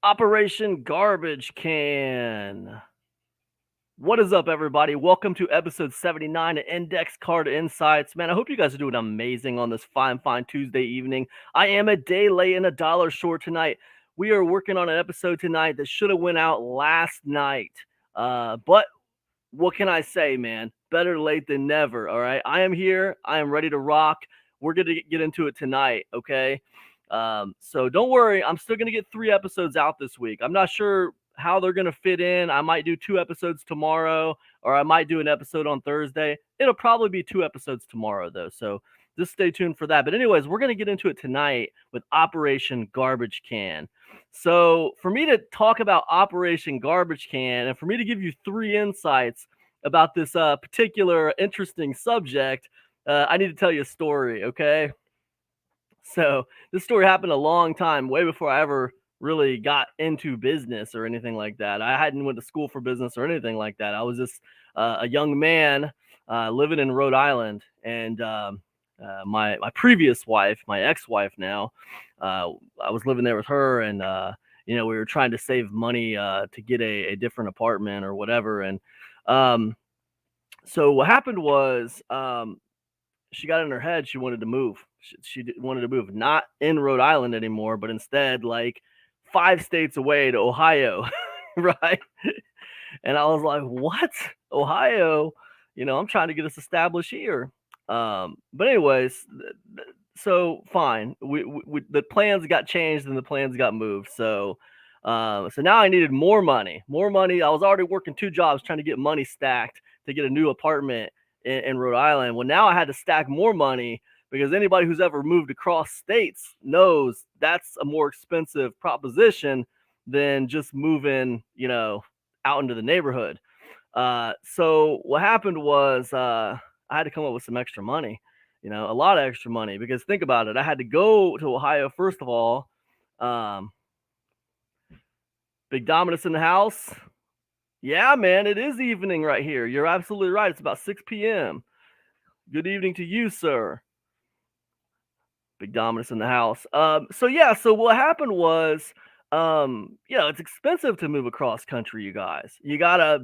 Operation Garbage Can. What is up, everybody? Welcome to episode 79 of Index Card Insights. Man, I hope you guys are doing amazing on this fine Tuesday evening. I am a day late and $1 short tonight. We are working on an episode tonight that should have went out last night. But what can I say, man? Better late than never, all right? I am here. I am ready to rock. We're going to get into it tonight, okay? So don't worry. I'm still going to get 3 episodes out this week. I'm not sure how they're going to fit in. I might do 2 episodes tomorrow, or I might do an episode on Thursday. It'll probably be 2 episodes tomorrow, though. So just stay tuned for that. But anyways, we're going to get into it tonight with Operation Garbage Can. So for me to talk about Operation Garbage Can and for me to give you 3 insights about this particular interesting subject, I need to tell you a story, okay? So this story happened a long time, way before I ever really got into business or anything like that. I hadn't went to school for business or anything like that. I was just a young man living in Rhode Island, and my previous wife, my ex-wife now, I was living there with her, and we were trying to save money to get a different apartment or whatever. And so what happened was she got in her head she wanted to move. She wanted to move, not in Rhode Island anymore, but instead like 5 states away to Ohio, right? And I was like, what? Ohio? I'm trying to get us established here. But anyways, so fine. We the plans got changed and the plans got moved. So now I needed more money. I was already working 2 jobs trying to get money stacked to get a new apartment in Rhode Island. Well, now I had to stack more money because anybody who's ever moved across states knows that's a more expensive proposition than just moving, out into the neighborhood. So what happened was I had to come up with some extra money, a lot of extra money, because think about it. I had to go to Ohio, first of all. Big Dominus in the house. Yeah, man, it is evening right here. You're absolutely right. It's about 6 p.m. Good evening to you, sir. Big Dominus in the house. So what happened was, it's expensive to move across country, you guys. You gotta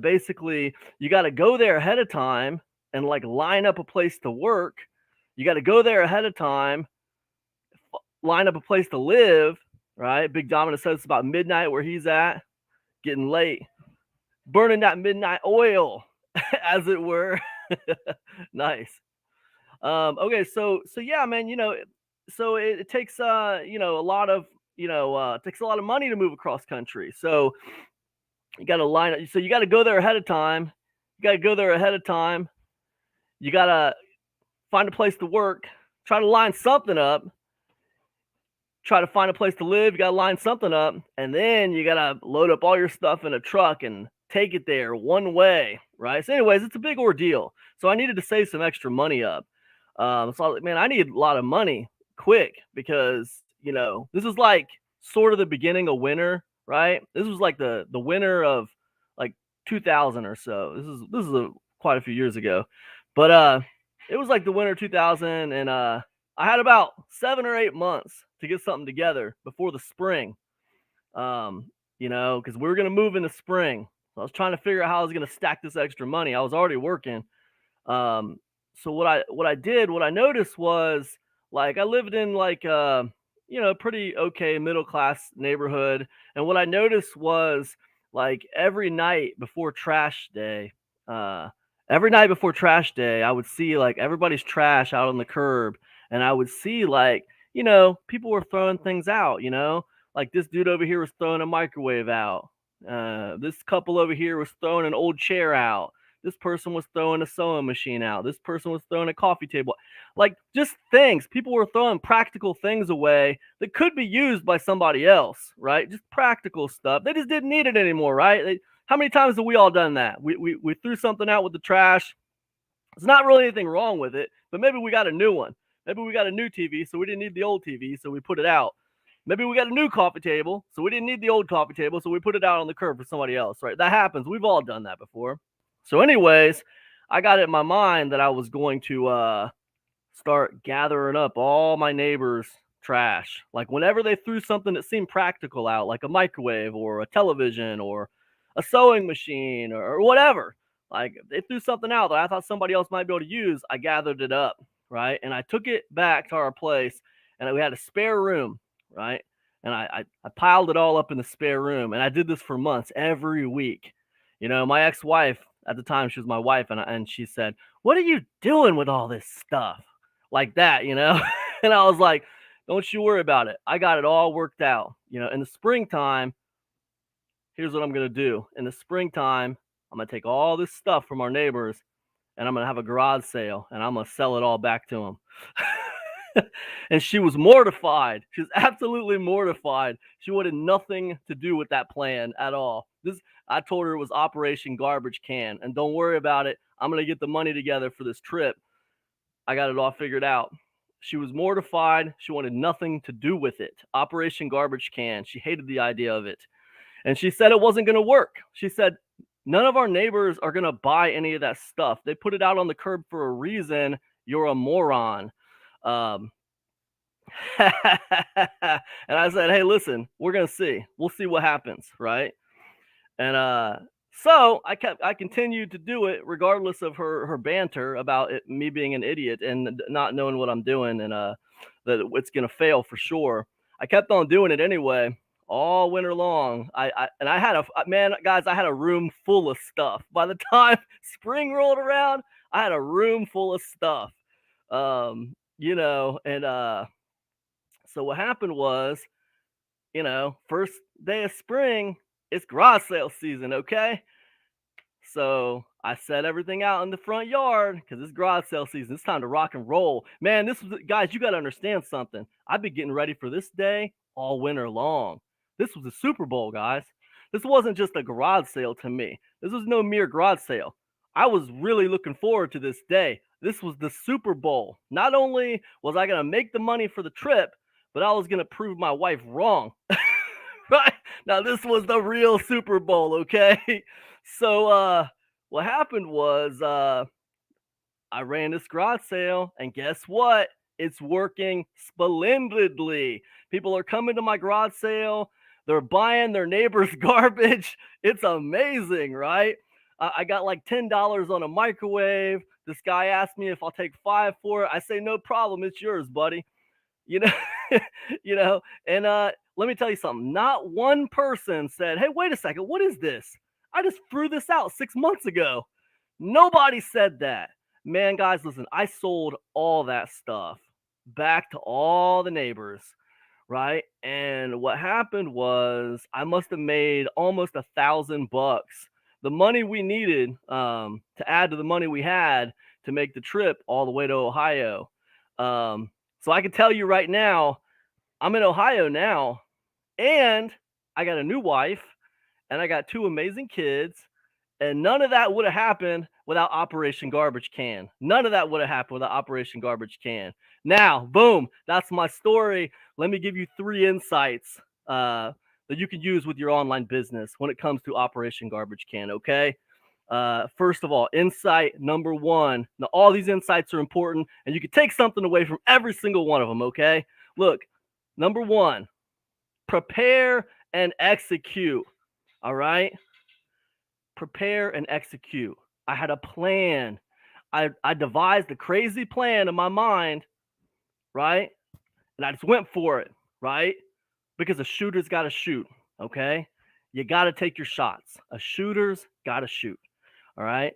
go there ahead of time and like line up a place to work. You gotta go there ahead of time, line up a place to live, right? Big Dominus says it's about midnight where he's at, getting late, burning that midnight oil, as it were. Nice. Okay, so yeah, man, so it takes a lot of it takes a lot of money to move across country. So you got to line up. So you got to go there ahead of time. You got to find a place to work. Try to line something up. Try to find a place to live. You got to line something up, and then you got to load up all your stuff in a truck and take it there one way, right? So, anyways, it's a big ordeal. So I needed to save some extra money up. So I was like, man, I need a lot of money quick because, this is like sort of the beginning of winter, right? This was like the winter of like 2000 or so. This is quite a few years ago. But it was like the winter 2000, and I had about 7 or 8 months to get something together before the spring. Because we were going to move in the spring. So I was trying to figure out how I was going to stack this extra money. I was already working. So what I noticed was, like, I lived in like pretty okay middle class neighborhood, and what I noticed was, like, every night before trash day, I would see like everybody's trash out on the curb, and I would see like, people were throwing things out, like this dude over here was throwing a microwave out. This couple over here was throwing an old chair out. This person was throwing a sewing machine out. This person was throwing a coffee table. Like, just things. People were throwing practical things away that could be used by somebody else, right? Just practical stuff. They just didn't need it anymore, right? How many times have we all done that? We threw something out with the trash. There's not really anything wrong with it, but maybe we got a new one. Maybe we got a new TV, so we didn't need the old TV, so we put it out. Maybe we got a new coffee table, so we didn't need the old coffee table, so we put it out on the curb for somebody else, right? That happens. We've all done that before. So anyways, I got it in my mind that I was going to start gathering up all my neighbors' trash. Like whenever they threw something that seemed practical out, like a microwave or a television or a sewing machine or whatever, like they threw something out that I thought somebody else might be able to use, I gathered it up, right? And I took it back to our place, and we had a spare room, right? And I piled it all up in the spare room, and I did this for months, every week. You know, my ex-wife at the time, she was my wife, and she said, "What are you doing with all this stuff?" Like that, you know? And I was like, "Don't you worry about it. I got it all worked out." You know, in the springtime, here's what I'm gonna do. In the springtime, I'm gonna take all this stuff from our neighbors, and I'm gonna have a garage sale, and I'm gonna sell it all back to them. And she was mortified. She was absolutely mortified. She wanted nothing to do with that plan at all. I told her it was Operation Garbage Can, and don't worry about it. I'm gonna get the money together for this trip. I got it all figured out. She was mortified. She wanted nothing to do with it. Operation Garbage Can. She hated the idea of it. And she said it wasn't going to work. She said, none of our neighbors are going to buy any of that stuff. They put it out on the curb for a reason. You're a moron. Um, and I said, hey, listen, we're going to see. We'll see what happens, right? And so I continued to do it regardless of her banter about me being an idiot and not knowing what I'm doing, and that it's gonna fail for sure. I kept on doing it anyway all winter long. I had man, guys, I had a room full of stuff. By the time spring rolled around, I had a room full of stuff. You know, and so what happened was, you know, first day of spring, it's garage sale season, okay? So I set everything out in the front yard because it's garage sale season. It's time to rock and roll. Man, guys, you got to understand something. I've been getting ready for this day all winter long. This was a Super Bowl, guys. This wasn't just a garage sale to me. This was no mere garage sale. I was really looking forward to this day. This was the Super Bowl. Not only was I going to make the money for the trip, but I was going to prove my wife wrong. Right? Now, this was the real Super Bowl, okay? So what happened was I ran this garage sale, and guess what? It's working splendidly. People are coming to my garage sale. They're buying their neighbor's garbage. It's amazing, right? I got like $10 on a microwave. This guy asked me if I'll take 5 for it. I say, no problem. It's yours, buddy. You know, you know, and let me tell you something. Not one person said, hey, wait a second, what is this? I just threw this out 6 months ago. Nobody said that. Man, guys, listen, I sold all that stuff back to all the neighbors, right? And what happened was I must have made almost $1,000. The money we needed to add to the money we had to make the trip all the way to Ohio. So I can tell you right now, I'm in Ohio now, and I got a new wife, and I got 2 amazing kids, and none of that would have happened without Operation Garbage Can. None of that would have happened without Operation Garbage Can. Now, boom, that's my story. Let me give you 3 insights that you can use with your online business when it comes to Operation Garbage Can, okay? First of all, insight number 1. Now, all these insights are important, and you can take something away from every single one of them, okay? Look, number 1, prepare and execute, all right? Prepare and execute. I had a plan. I devised a crazy plan in my mind, right? And I just went for it, right? Because a shooter's got to shoot, okay? You got to take your shots. A shooter's got to shoot. All right.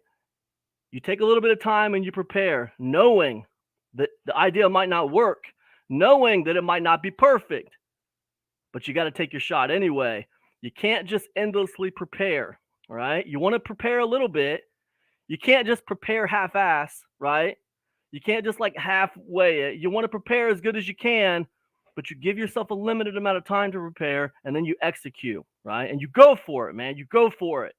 You take a little bit of time and you prepare, knowing that the idea might not work, knowing that it might not be perfect, but you got to take your shot anyway. You can't just endlessly prepare. All right. You want to prepare a little bit. You can't just prepare half-ass, right? You can't just like halfway it. You want to prepare as good as you can, but you give yourself a limited amount of time to prepare, and then you execute, right? And you go for it, man. You go for it.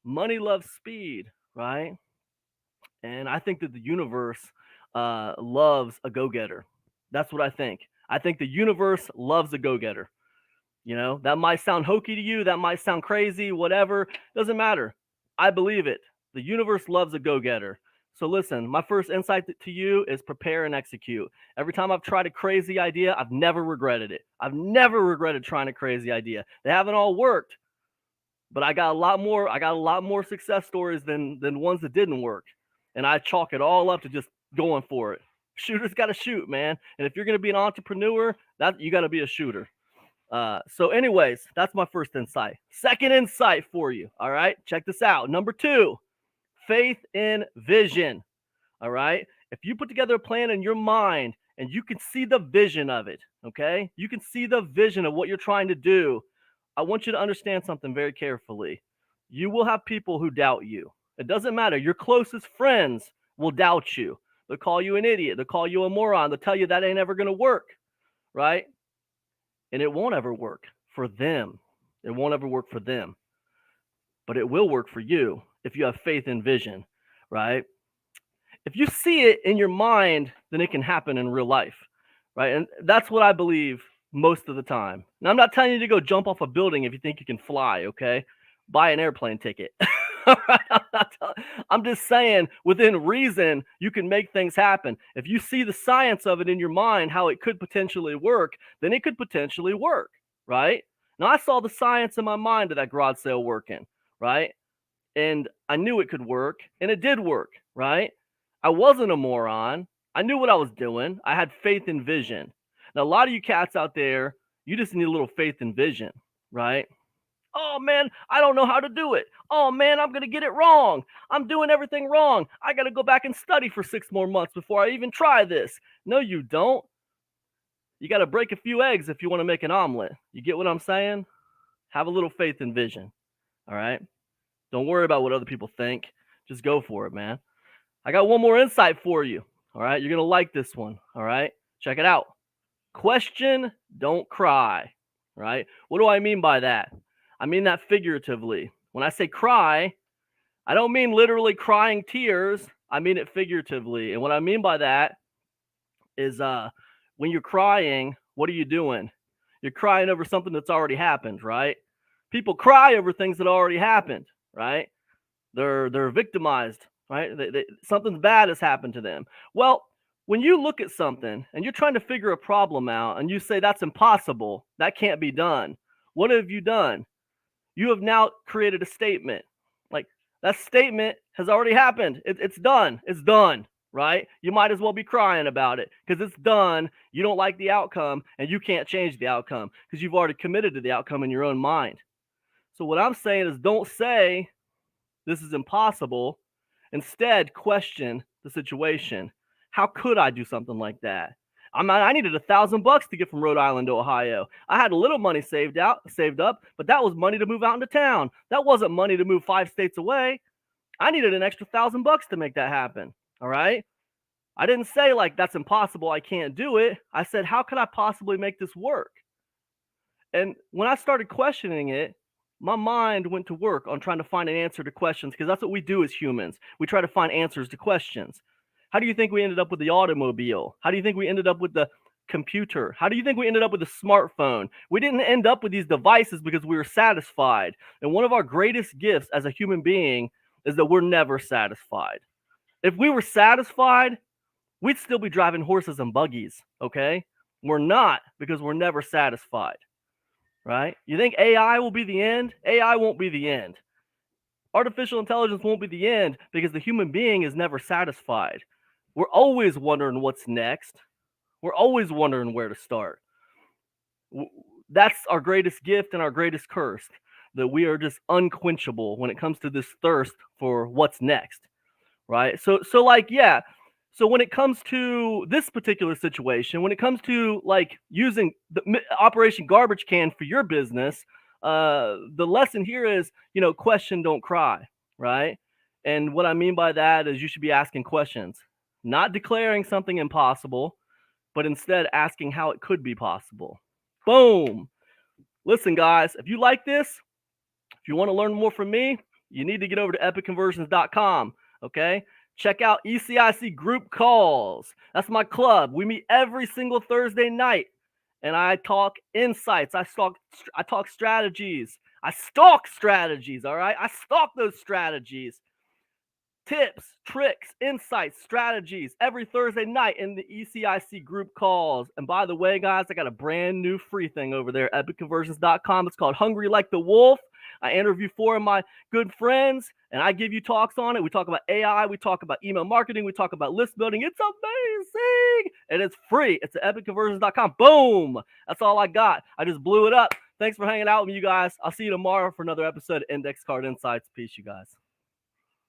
Money loves speed, right? And I think that the universe loves a go-getter. That's what I think. I think the universe loves a go-getter. You know, that might sound hokey to you. That might sound crazy, whatever. Doesn't matter. I believe it. The universe loves a go-getter. So listen, my first insight to you is prepare and execute. Every time I've tried a crazy idea, I've never regretted it. I've never regretted trying a crazy idea. They haven't all worked, but I got a lot more success stories than ones that didn't work. And I chalk it all up to just going for it. Shooters got to shoot, man. And if you're going to be an entrepreneur, that you got to be a shooter. So anyways, that's my first insight. Second insight for you. All right, check this out. Number 2, faith in vision. All right. If you put together a plan in your mind and you can see the vision of it, okay, you can see the vision of what you're trying to do. I want you to understand something very carefully. You will have people who doubt you. It doesn't matter. Your closest friends will doubt you. They'll call you an idiot. They'll call you a moron. They'll tell you that ain't ever going to work. Right. And it won't ever work for them. It won't ever work for them. But it will work for you if you have faith and vision. Right. If you see it in your mind, then it can happen in real life, right? And that's what I believe most of the time. Now, I'm not telling you to go jump off a building if you think you can fly, okay? Buy an airplane ticket. I'm just saying, within reason, you can make things happen. If you see the science of it in your mind, how it could potentially work, then it could potentially work, right? Now, I saw the science in my mind of that garage sale working, right? And I knew it could work, and it did work, right? I wasn't a moron. I knew what I was doing. I had faith and vision. Now, a lot of you cats out there, you just need a little faith and vision, right? Oh, man, I don't know how to do it. Oh, man, I'm going to get it wrong. I'm doing everything wrong. I got to go back and study for 6 more months before I even try this. No, you don't. You got to break a few eggs if you want to make an omelet. You get what I'm saying? Have a little faith and vision, all right? Don't worry about what other people think. Just go for it, man. I got one more insight for you. All right. You're going to like this one. All right. Check it out. Question, don't cry. Right. What do I mean by that? I mean that figuratively. When I say cry, I don't mean literally crying tears. I mean it figuratively. And what I mean by that is when you're crying, what are you doing? You're crying over something that's already happened, right? People cry over things that already happened, right? They're victimized. Right? Something bad has happened to them. Well, when you look at something and you're trying to figure a problem out and you say that's impossible, that can't be done, what have you done? You have now created a statement. Like, that statement has already happened. It's done. It's done, right? You might as well be crying about it because it's done. You don't like the outcome and you can't change the outcome because you've already committed to the outcome in your own mind. So what I'm saying is, don't say this is impossible. Instead, question the situation. How could I do something like that? I needed $1,000 to get from Rhode Island to Ohio. I had a little money saved up, but that was money to move out into town. That wasn't money to move 5 states away. I needed an extra $1,000 to make that happen. All right. I didn't say like that's impossible, I can't do it. I said, how could I possibly make this work? And when I started questioning it, my mind went to work on trying to find an answer to questions because that's what we do as humans. We try to find answers to questions. How do you think we ended up with the automobile? How do you think we ended up with the computer? How do you think we ended up with the smartphone? We didn't end up with these devices because we were satisfied. And one of our greatest gifts as a human being is that we're never satisfied. If we were satisfied, we'd still be driving horses and buggies, okay? We're not, because we're never satisfied. Right? You think AI will be the end? AI won't be the end. Artificial intelligence won't be the end because the human being is never satisfied. We're always wondering what's next. We're always wondering where to start. That's our greatest gift and our greatest curse, that we are just unquenchable when it comes to this thirst for what's next. Right? So like, yeah. So when it comes to this particular situation, when it comes to like using the Operation Garbage Can for your business, the lesson here is, question, don't cry, right? And what I mean by that is you should be asking questions, not declaring something impossible, but instead asking how it could be possible. Boom. Listen, guys, if you like this, if you want to learn more from me, you need to get over to epicconversions.com, okay? Check out ECIC Group Calls. That's my club. We meet every single Thursday night, and I talk insights. I talk strategies. I stalk strategies, all right? I stalk those strategies tips, tricks, insights, strategies every Thursday night in the ECIC group calls. And by the way, guys, I got a brand new free thing over there at epicconversions.com. It's called Hungry Like the Wolf. I interview 4 of my good friends and I give you talks on it. We talk about AI, we talk about email marketing, we talk about list building. It's amazing and it's free. It's at epicconversions.com. Boom. That's all I got. I just blew it up. Thanks for hanging out with me, you guys. I'll see you tomorrow for another episode of Index Card Insights. Peace, you guys.